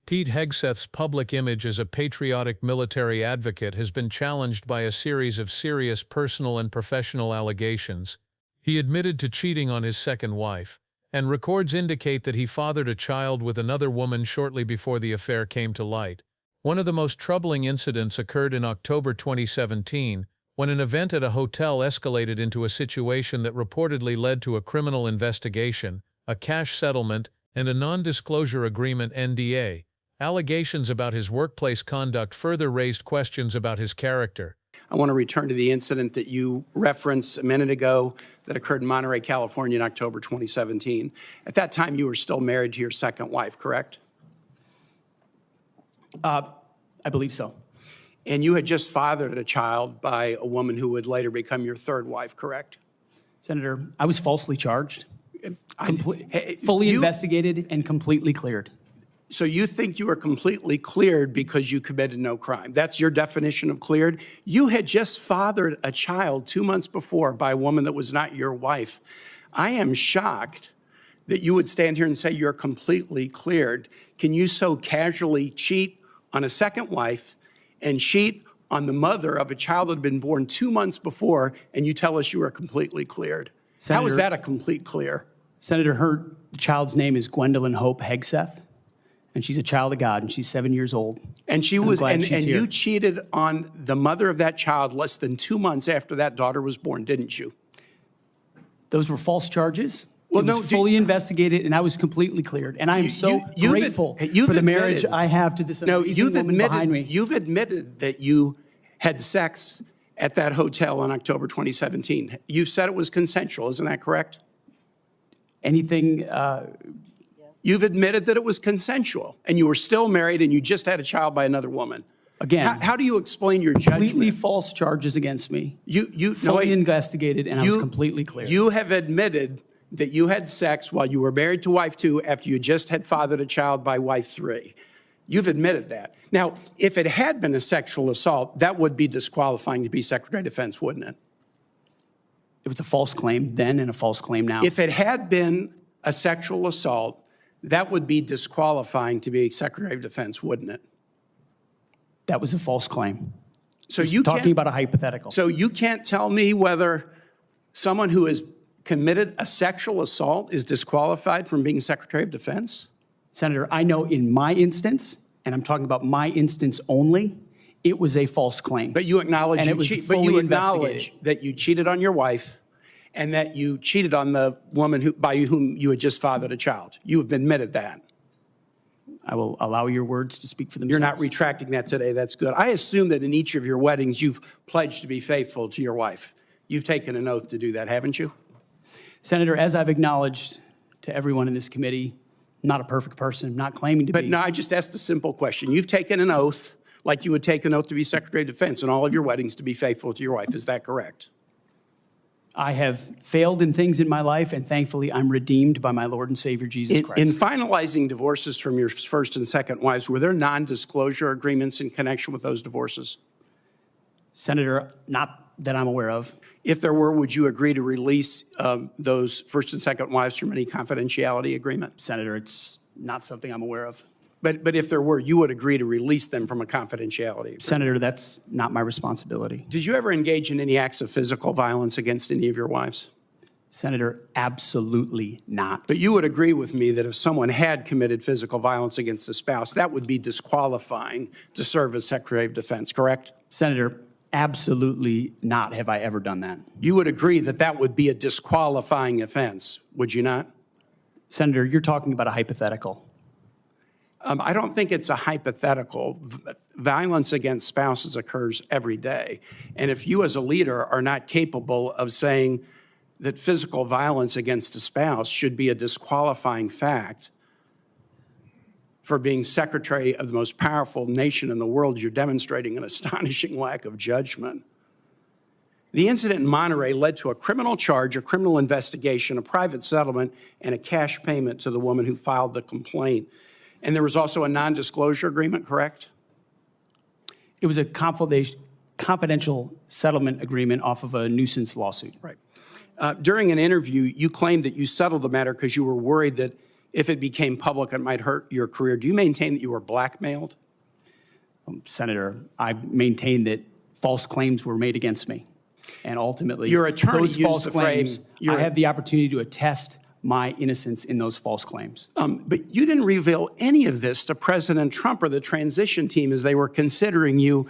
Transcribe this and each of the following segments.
Pete Hegseth's public image as a patriotic military advocate has been challenged by a series of serious personal and professional allegations. He admitted to cheating on his second wife, and records indicate that he fathered a child with another woman shortly before the affair came to light. One of the most troubling incidents occurred in October 2017, when an event at a hotel escalated into a situation that reportedly led to a criminal investigation, a cash settlement, and a non-disclosure agreement (NDA). Allegations about his workplace conduct further raised questions about his character. I want to return to the incident that you referenced a minute ago that occurred in Monterey, California in October 2017. At that time, you were still married to your second wife, correct? I believe so. And you had just fathered a child by a woman who would later become your third wife, correct? Senator, I was falsely charged, fully investigated, and completely cleared. So you think you were completely cleared because you committed no crime. That's your definition of cleared? You had just fathered a child 2 months before by a woman that was not your wife. I am shocked that you would stand here and say you're completely cleared. Can you so casually cheat on a second wife and cheat on the mother of a child that had been born 2 months before, and you tell us you are completely cleared? Senator, how is that a complete clear? Senator, her child's name is Gwendolyn Hope Hegseth, and she's a child of God, and she's 7 years old. And she was, and you cheated on the mother of that child less than 2 months after that daughter was born, didn't you? Those were false charges. Well, it was fully investigated, and I was completely cleared. And I am so grateful for the marriage I have to this amazing woman behind me. You've admitted that you had sex at that hotel in October 2017. You said it was consensual, isn't that correct? Anything... You've admitted that it was consensual, and you were still married, and you just had a child by another woman. Again, how do you explain your judgment? Completely false charges against me. You fully investigated, and I was completely clear. You have admitted that you had sex while you were married to wife 2 after you just had fathered a child by wife 3. You've admitted that. Now, if it had been a sexual assault, that would be disqualifying to be Secretary of Defense, wouldn't it? It was a false claim then and a false claim now. If it had been a sexual assault, that would be disqualifying to be Secretary of Defense, wouldn't it? That was a false claim. So you're talking about a hypothetical. So you can't tell me whether someone who has committed a sexual assault is disqualified from being Secretary of Defense? Senator, I know in my instance, and I'm talking about my instance only, it was a false claim. But you acknowledge that you cheated on your wife, and that you cheated on the woman by whom you had just fathered a child. You have admitted that. I will allow your words to speak for themselves. You're not retracting that today. That's good. I assume that in each of your weddings, you've pledged to be faithful to your wife. You've taken an oath to do that, haven't you? Senator, as I've acknowledged to everyone in this committee, I'm not a perfect person, not claiming to be. But no, I just asked a simple question. You've taken an oath like you would take an oath to be Secretary of Defense in all of your weddings to be faithful to your wife. Is that correct? I have failed in things in my life, and thankfully I'm redeemed by my Lord and Savior, Jesus Christ. In finalizing divorces from your first and second wives, were there non-disclosure agreements in connection with those divorces? Senator, not that I'm aware of. If there were, would you agree to release those first and second wives from any confidentiality agreement? Senator, it's not something I'm aware of. But if there were, you would agree to release them from a confidentiality agreement? Senator, that's not my responsibility. Did you ever engage in any acts of physical violence against any of your wives? Senator, absolutely not. But you would agree with me that if someone had committed physical violence against a spouse, that would be disqualifying to serve as Secretary of Defense, correct? Senator, absolutely not have I ever done that. You would agree that that would be a disqualifying offense, would you not? Senator, you're talking about a hypothetical. I don't think it's a hypothetical. Violence against spouses occurs every day. And if you as a leader are not capable of saying that physical violence against a spouse should be a disqualifying fact for being Secretary of the most powerful nation in the world, you're demonstrating an astonishing lack of judgment. The incident in Monterey led to a criminal charge, a criminal investigation, a private settlement, and a cash payment to the woman who filed the complaint. And there was also a non-disclosure agreement, correct? It was a confidential settlement agreement off of a nuisance lawsuit. Right. During an interview, you claimed that you settled the matter because you were worried that if it became public, it might hurt your career. Do you maintain that you were blackmailed? Senator, I maintain that false claims were made against me. And ultimately, your attorney those used false the claims, frame. I have the opportunity to attest my innocence in those false claims. But you didn't reveal any of this to President Trump or the transition team as they were considering you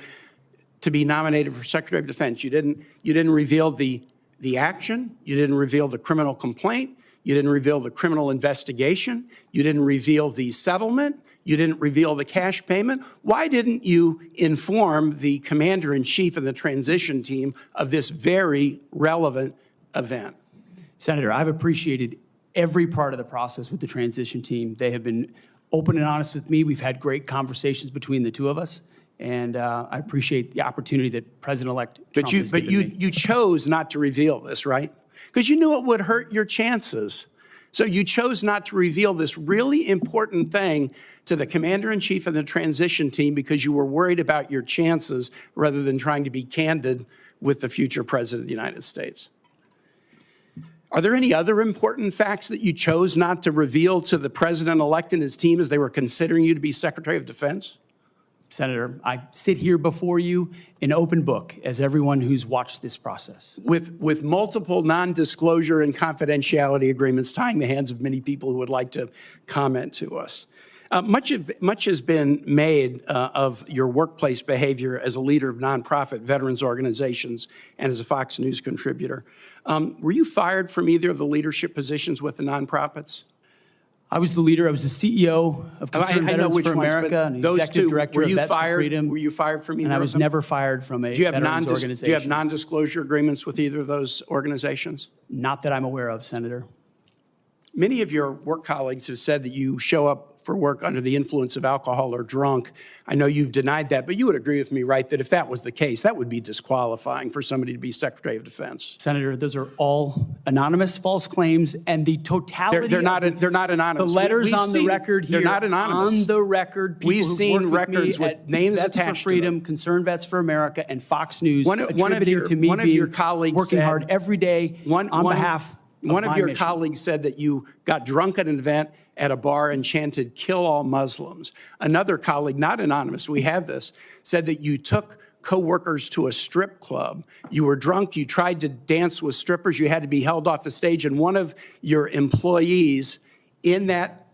to be nominated for Secretary of Defense. You didn't reveal the action. You didn't reveal the criminal complaint. You didn't reveal the criminal investigation. You didn't reveal the settlement. You didn't reveal the cash payment. Why didn't you inform the commander-in-chief and the transition team of this very relevant event? Senator, I've appreciated every part of the process with the transition team. They have been open and honest with me. We've had great conversations between the two of us, and I appreciate the opportunity that President-elect Trump has given me. You chose not to reveal this, right? Because you knew it would hurt your chances. So you chose not to reveal this really important thing to the commander-in-chief and the transition team because you were worried about your chances rather than trying to be candid with the future president of the United States. Are there any other important facts that you chose not to reveal to the president-elect and his team as they were considering you to be Secretary of Defense? Senator, I sit here before you an open book, as everyone who's watched this process. With multiple non-disclosure and confidentiality agreements tying the hands of many people who would like to comment to us. Much has been made of your workplace behavior as a leader of nonprofit veterans organizations and as a Fox News contributor. Were you fired from either of the leadership positions with the nonprofits? I was the leader. I was the CEO of Concerned Veterans for America and the executive director of Vets for Freedom. Were you fired from either of them? And I was never fired from a veterans organization. Do you have non-disclosure agreements with either of those organizations? Not that I'm aware of, Senator. Many of your work colleagues have said that you show up for work under the influence of alcohol or drunk. I know you've denied that, but you would agree with me, right, that if that was the case, that would be disqualifying for somebody to be Secretary of Defense. Senator, those are all anonymous false claims, and the totality they're not anonymous. The letters on the record here. They're not anonymous. On the record, people we've seen records with names Vets attached for Freedom, to them. Concerned Vets for America, and Fox News attributing to me working said, hard every day on behalf of one of your mission. colleagues said that you got drunk at an event at a bar and chanted, "Kill all Muslims." Another colleague, not anonymous, we have this, said that you took coworkers to a strip club. You were drunk, you tried to dance with strippers, you had to be held off the stage, and one of your employees in that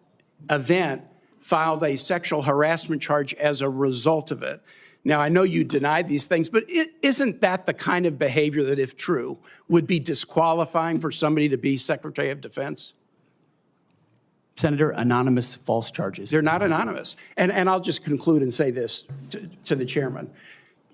event filed a sexual harassment charge as a result of it. Now, I know you denied these things, but isn't that the kind of behavior that, if true, would be disqualifying for somebody to be Secretary of Defense? Senator, anonymous false charges. They're not anonymous. And I'll just conclude and say this to the chairman.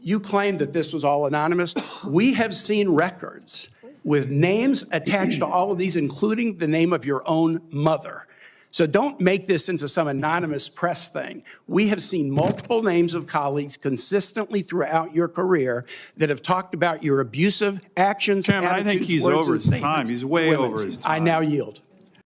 You claim that this was all anonymous. We have seen records with names attached to all of these, including the name of your own mother. So don't make this into some anonymous press thing. We have seen multiple names of colleagues consistently throughout your career that have talked about your abusive actions, Chairman, attitudes, I think he's words, over and his time. statements He's way to women. over his time. I now yield.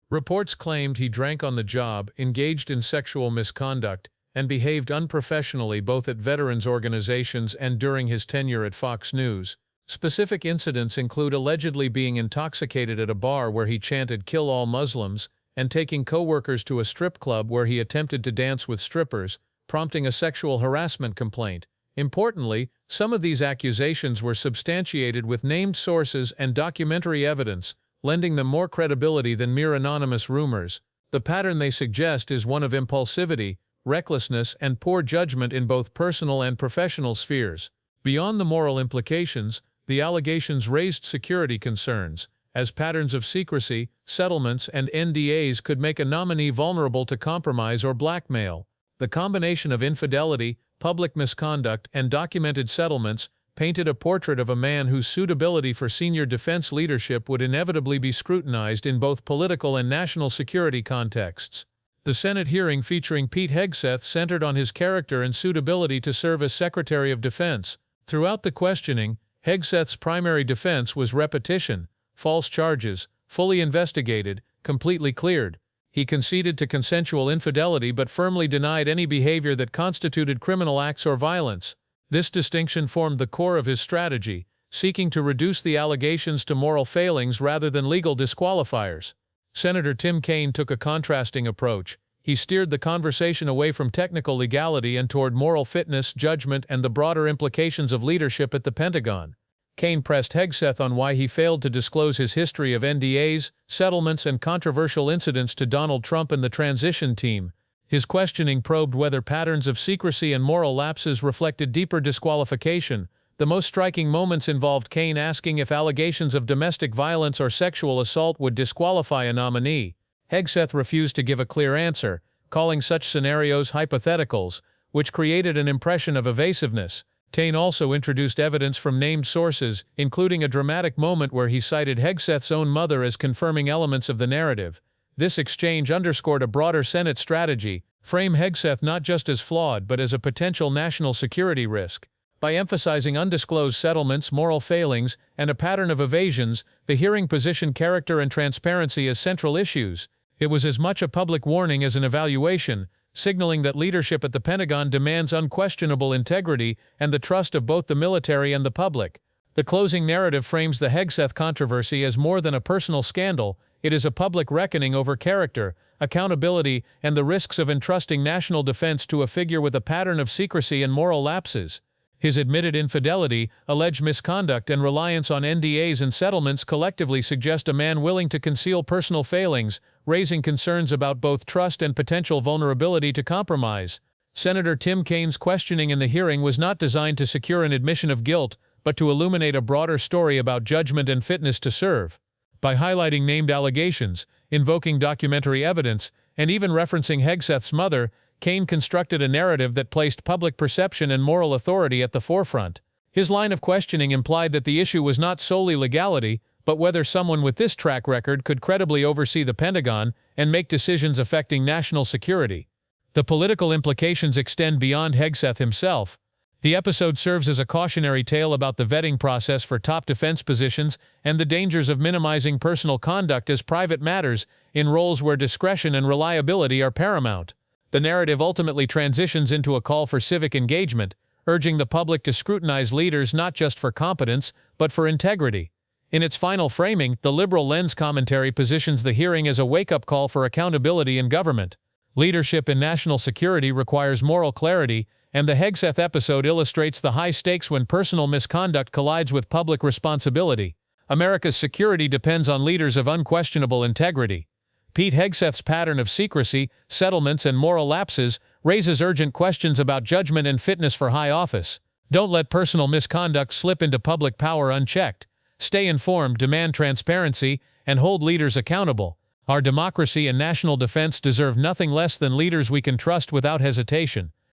Reports claimed he drank on the job, engaged in sexual misconduct, and behaved unprofessionally both at veterans organizations and during his tenure at Fox News. Specific incidents include allegedly being intoxicated at a bar where he chanted "Kill all Muslims," and taking coworkers to a strip club where he attempted to dance with strippers, prompting a sexual harassment complaint. Importantly, some of these accusations were substantiated with named sources and documentary evidence, lending them more credibility than mere anonymous rumors. The pattern they suggest is one of impulsivity, recklessness, and poor judgment in both personal and professional spheres. Beyond the moral implications, the allegations raised security concerns, as patterns of secrecy, settlements, and NDAs could make a nominee vulnerable to compromise or blackmail. The combination of infidelity, public misconduct, and documented settlements painted a portrait of a man whose suitability for senior defense leadership would inevitably be scrutinized in both political and national security contexts. The Senate hearing featuring Pete Hegseth centered on his character and suitability to serve as Secretary of Defense. Throughout the questioning, Hegseth's primary defense was repetition, false charges, fully investigated, completely cleared. He conceded to consensual infidelity but firmly denied any behavior that constituted criminal acts or violence. This distinction formed the core of his strategy, seeking to reduce the allegations to moral failings rather than legal disqualifiers. Senator Tim Kaine took a contrasting approach. He steered the conversation away from technical legality and toward moral fitness, judgment, and the broader implications of leadership at the Pentagon. Kaine pressed Hegseth on why he failed to disclose his history of NDAs, settlements, and controversial incidents to Donald Trump and the transition team. His questioning probed whether patterns of secrecy and moral lapses reflected deeper disqualification. The most striking moments involved Kaine asking if allegations of domestic violence or sexual assault would disqualify a nominee. Hegseth refused to give a clear answer, calling such scenarios hypotheticals, which created an impression of evasiveness. Kaine also introduced evidence from named sources, including a dramatic moment where he cited Hegseth's own mother as confirming elements of the narrative. This exchange underscored a broader Senate strategy: frame Hegseth not just as flawed but as a potential national security risk. By emphasizing undisclosed settlements, moral failings, and a pattern of evasions, the hearing positioned character and transparency as central issues. It was as much a public warning as an evaluation, signaling that leadership at the Pentagon demands unquestionable integrity and the trust of both the military and the public. The closing narrative frames the Hegseth controversy as more than a personal scandal. It is a public reckoning over character, accountability, and the risks of entrusting national defense to a figure with a pattern of secrecy and moral lapses. His admitted infidelity, alleged misconduct, and reliance on NDAs and settlements collectively suggest a man willing to conceal personal failings, raising concerns about both trust and potential vulnerability to compromise. Senator Tim Kaine's questioning in the hearing was not designed to secure an admission of guilt, but to illuminate a broader story about judgment and fitness to serve. By highlighting named allegations, invoking documentary evidence, and even referencing Hegseth's mother, Kaine constructed a narrative that placed public perception and moral authority at the forefront. His line of questioning implied that the issue was not solely legality, but whether someone with this track record could credibly oversee the Pentagon and make decisions affecting national security. The political implications extend beyond Hegseth himself. The episode serves as a cautionary tale about the vetting process for top defense positions and the dangers of minimizing personal conduct as private matters in roles where discretion and reliability are paramount. The narrative ultimately transitions into a call for civic engagement, urging the public to scrutinize leaders not just for competence, but for integrity. In its final framing, the liberal lens commentary positions the hearing as a wake-up call for accountability in government. Leadership in national security requires moral clarity, and the Hegseth episode illustrates the high stakes when personal misconduct collides with public responsibility. America's security depends on leaders of unquestionable integrity. Pete Hegseth's pattern of secrecy, settlements, and moral lapses raises urgent questions about judgment and fitness for high office. Don't let personal misconduct slip into public power unchecked. Stay informed, demand transparency, and hold leaders accountable. Our democracy and national defense deserve nothing less than leaders we can trust without hesitation.